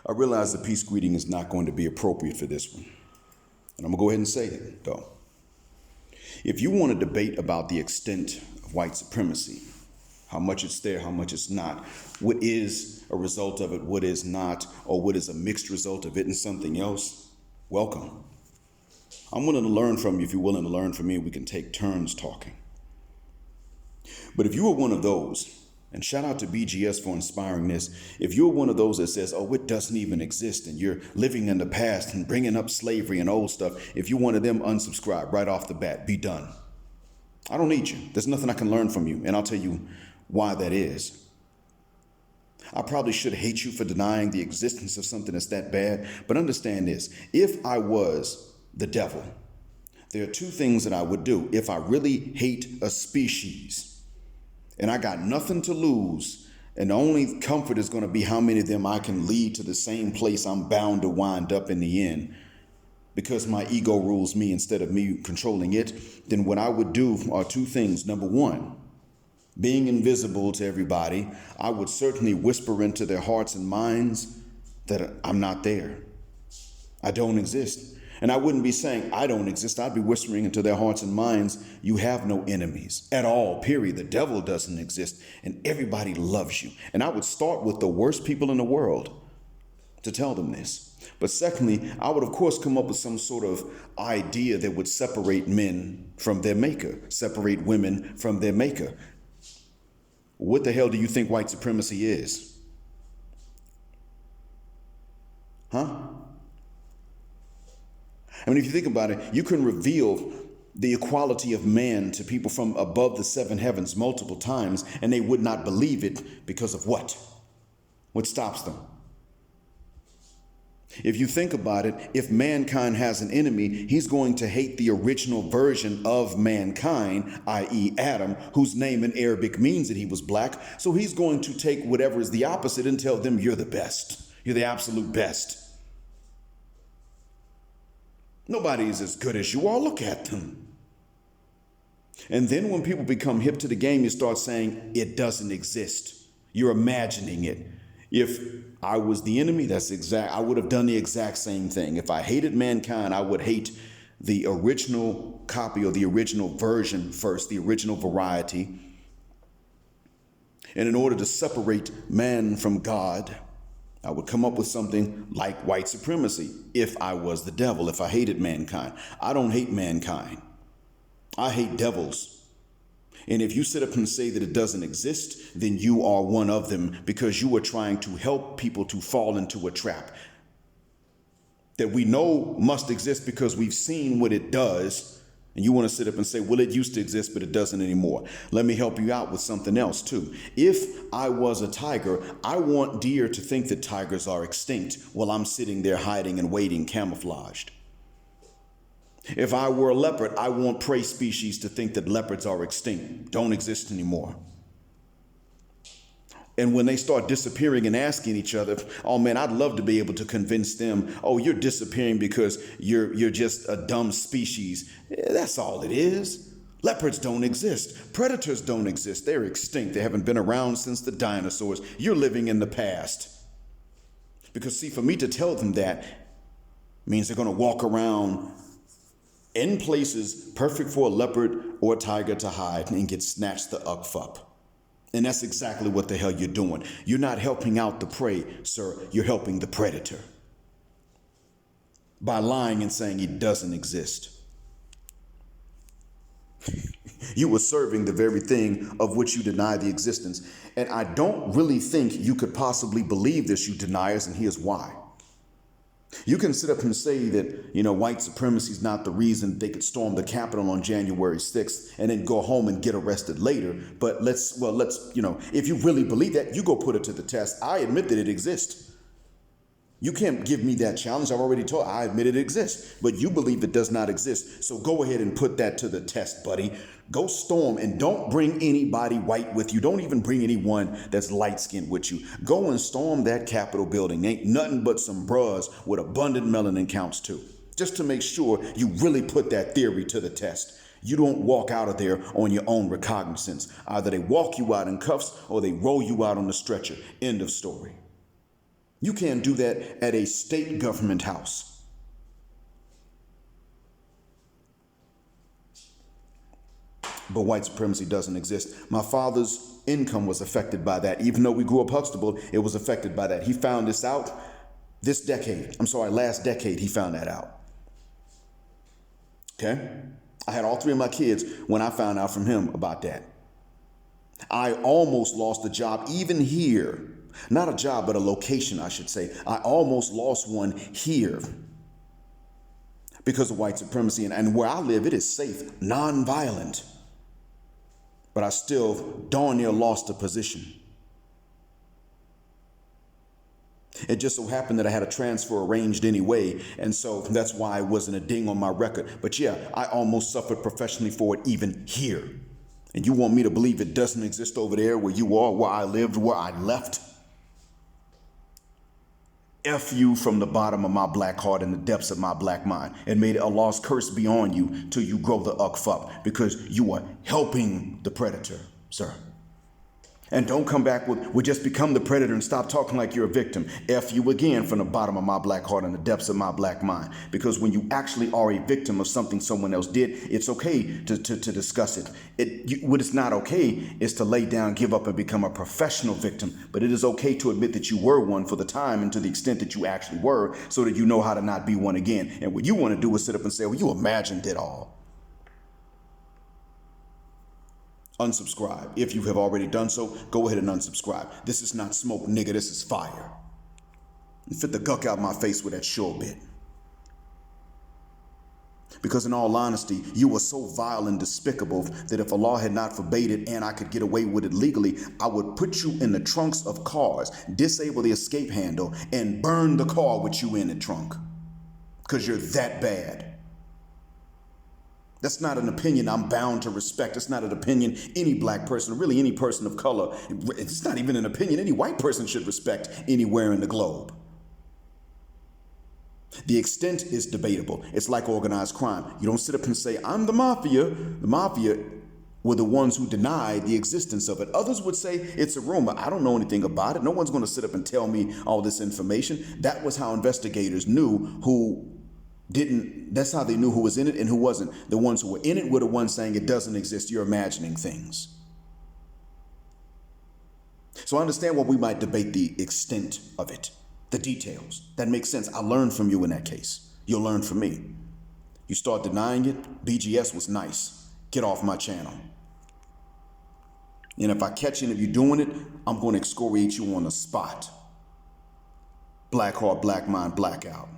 I realize the peace greeting is not going to be appropriate for this one. And I'm going to go ahead and say it, though. If you want to debate about the extent of white supremacy, how much it's there, how much it's not, what is a result of it, what is not, or what is a mixed result of it and something else, welcome. I'm willing to learn from you. If you're willing to learn from me, we can take turns talking. But if you are one of those, and shout out to BGS for inspiring this, if you're one of those that says, oh, it doesn't even exist, and you're living in the past and bringing up slavery and old stuff, if you're one of them, unsubscribe right off the bat. Be done. I don't need you. There's nothing I can learn from you, and I'll tell you why that is. I probably should hate you for denying the existence of something that's that bad, but understand this. If I was the devil, there are two things that I would do. If I really hate a species, and I got nothing to lose, and the only comfort is going to be how many of them I can lead to the same place I'm bound to wind up in the end, because my ego rules me instead of me controlling it, then what I would do are two things. Number one, being invisible to everybody, I would certainly whisper into their hearts and minds that I'm not there. I don't exist. And I wouldn't be saying I don't exist. I'd be whispering into their hearts and minds, you have no enemies at all, period. The devil doesn't exist and everybody loves you. And I would start with the worst people in the world to tell them this. But secondly, I would, of course, come up with some sort of idea that would separate men from their maker, separate women from their maker. What the hell do you think white supremacy is? Huh? I mean, if you think about it, you can reveal the equality of man to people from above the seven heavens multiple times, and they would not believe it because of what? What stops them? If you think about it, if mankind has an enemy, he's going to hate the original version of mankind, i.e. Adam, whose name in Arabic means that he was black. So he's going to take whatever is the opposite and tell them you're the best. You're the absolute best. Nobody is as good as you are. Look at them. And then when people become hip to the game, you start saying it doesn't exist. You're imagining it. If I was the enemy, I would have done the exact same thing. If I hated mankind, I would hate the original copy or the original version first, the original variety. And in order to separate man from God, I would come up with something like white supremacy if I was the devil, if I hated mankind. I don't hate mankind. I hate devils. And if you sit up and say that it doesn't exist, then you are one of them because you are trying to help people to fall into a trap that we know must exist because we've seen what it does. And you want to sit up and say, well, it used to exist, but it doesn't anymore. Let me help you out with something else, too. If I was a tiger, I want deer to think that tigers are extinct while I'm sitting there hiding and waiting, camouflaged. If I were a leopard, I want prey species to think that leopards are extinct, don't exist anymore. And when they start disappearing and asking each other, oh man, I'd love to be able to convince them, oh, you're disappearing because you're just a dumb species. Yeah, that's all it is. Leopards don't exist. Predators don't exist. They're extinct. They haven't been around since the dinosaurs. You're living in the past. Because see, for me to tell them that means they're going to walk around in places perfect for a leopard or a tiger to hide and get snatched the up. And that's exactly what the hell you're doing. You're not helping out the prey, sir. You're helping the predator by lying and saying it doesn't exist. You were serving the very thing of which you deny the existence. And I don't really think you could possibly believe this, you deniers, and here's why. You can sit up and say that, white supremacy is not the reason they could storm the Capitol on January 6th and then go home and get arrested later. But let's, if you really believe that, you go put it to the test. I admit that it exists. You can't give me that challenge. I've already told. I admit it exists, but you believe it does not exist. So go ahead and put that to the test, buddy. Go storm and don't bring anybody white with you. Don't even bring anyone that's light skinned with you. Go and storm that Capitol building. Ain't nothing but some bras with abundant melanin counts too, just to make sure you really put that theory to the test. You don't walk out of there on your own recognizance. Either they walk you out in cuffs or they roll you out on the stretcher. End of story. You can't do that at a state government house. But white supremacy doesn't exist. My father's income was affected by that. Even though we grew up Huxtable, it was affected by that. He found this out last decade, he found that out. Okay? I had all three of my kids when I found out from him about that. I almost lost a job even here. Not a job, but a location, I should say. I almost lost one here because of white supremacy. And where I live, it is safe, non-violent. But I still darn near lost a position. It just so happened that I had a transfer arranged anyway, and so that's why it wasn't a ding on my record. But yeah, I almost suffered professionally for it even here. And you want me to believe it doesn't exist over there where you are, where I lived, where I left? F you from the bottom of my black heart and the depths of my black mind, and may Allah's curse be on you till you grow the up, because you are helping the predator, sir. And don't come back with just become the predator and stop talking like you're a victim. F you again from the bottom of my black heart and the depths of my black mind. Because when you actually are a victim of something someone else did, it's okay to discuss it. What is not okay is to lay down, give up, and become a professional victim. But it is okay to admit that you were one for the time and to the extent that you actually were, so that you know how to not be one again. And what you want to do is sit up and say, well, you imagined it all. Unsubscribe. If you have already done so, go ahead and unsubscribe. This is not smoke, nigga. This is fire. And fit the guck out my face with that sure bit. Because in all honesty, you were so vile and despicable that if Allah had not forbade it and I could get away with it legally, I would put you in the trunks of cars, disable the escape handle, and burn the car with you in the trunk. Because you're that bad. That's not an opinion I'm bound to respect. It's not an opinion any black person, really any person of color, it's not even an opinion any white person should respect anywhere in the globe. The extent is debatable. It's like organized crime. You don't sit up and say, I'm the mafia. The mafia were the ones who denied the existence of it. Others would say it's a rumor. I don't know anything about it. No one's going to sit up and tell me all this information. That was how investigators knew that's how they knew who was in it and who wasn't. The ones who were in it were the ones saying it doesn't exist. You're imagining things. So I understand why we might debate the extent of it, the details. That makes sense. I learned from you in that case. You'll learn from me. You start denying it, BGS was nice. Get off my channel. And if I catch any of you doing it, I'm going to excoriate you on the spot. Black heart, black mind, blackout.